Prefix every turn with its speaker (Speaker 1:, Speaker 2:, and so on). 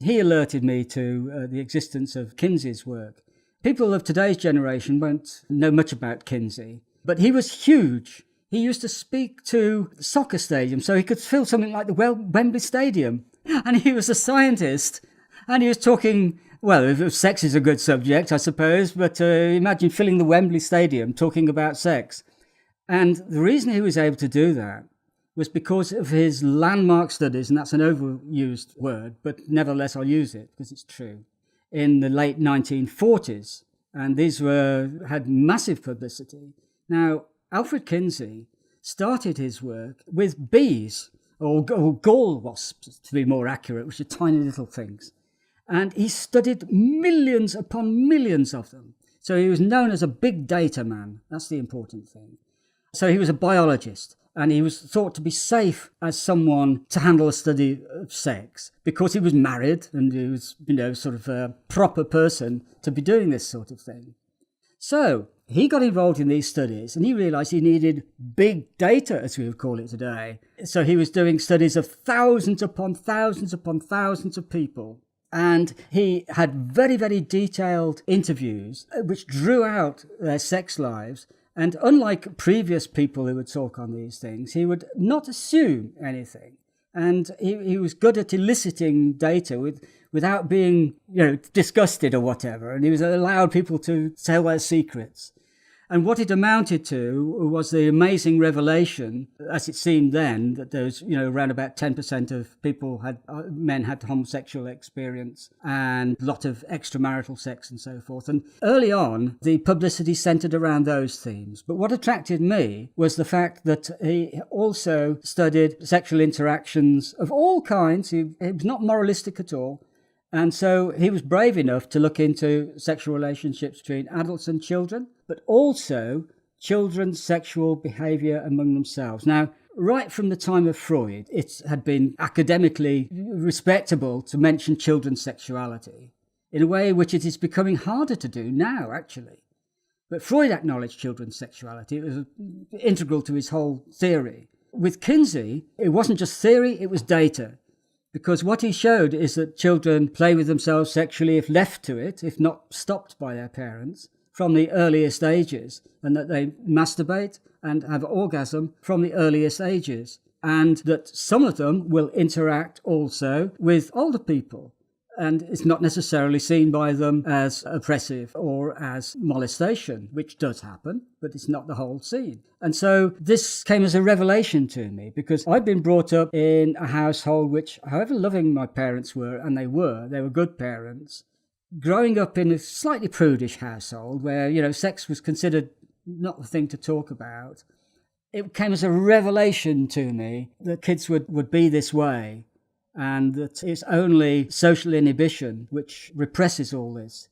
Speaker 1: He alerted me to the existence of Kinsey's work. People of today's generation won't know much about Kinsey, but he was huge. He used to speak to soccer stadiums, so he could fill something like the Wembley Stadium. And he was a scientist, and he was talking, well, sex is a good subject, I suppose, but imagine filling the Wembley Stadium talking about sex. And the reason he was able to do that was because of his landmark studies, and that's an overused word, but nevertheless I'll use it because it's true, in the late 1940s. And these had massive publicity. Now, Alfred Kinsey started his work with bees, or gall wasps to be more accurate, which are tiny little things. And he studied millions upon millions of them. So he was known as a big data man. That's the important thing. So he was a biologist, and he was thought to be safe as someone to handle a study of sex because he was married and he was, sort of a proper person to be doing this sort of thing. So he got involved in these studies and he realized he needed big data, as we would call it today. So he was doing studies of thousands upon thousands upon thousands of people. And he had very, very detailed interviews which drew out their sex lives. And unlike previous people who would talk on these things, he would not assume anything. And he was good at eliciting data without being, disgusted or whatever. And he was allowed people to tell their secrets. And what it amounted to was the amazing revelation, as it seemed then, that there was, around about 10% of men had homosexual experience and a lot of extramarital sex and so forth. And early on, the publicity centered around those themes. But what attracted me was the fact that he also studied sexual interactions of all kinds. He was not moralistic at all. And so he was brave enough to look into sexual relationships between adults and children, but also children's sexual behaviour among themselves. Now, right from the time of Freud, it had been academically respectable to mention children's sexuality in a way which it is becoming harder to do now, actually. But Freud acknowledged children's sexuality. It was integral to his whole theory. With Kinsey, it wasn't just theory, it was data. Because what he showed is that children play with themselves sexually if left to it, if not stopped by their parents, from the earliest ages, and that they masturbate and have orgasm from the earliest ages, and that some of them will interact also with older people. And it's not necessarily seen by them as oppressive or as molestation, which does happen, but it's not the whole scene. And so this came as a revelation to me because I'd been brought up in a household which, however loving my parents were, and they were good parents, growing up in a slightly prudish household where, sex was considered not the thing to talk about, it came as a revelation to me that kids would be this way. And that it's only social inhibition which represses all this.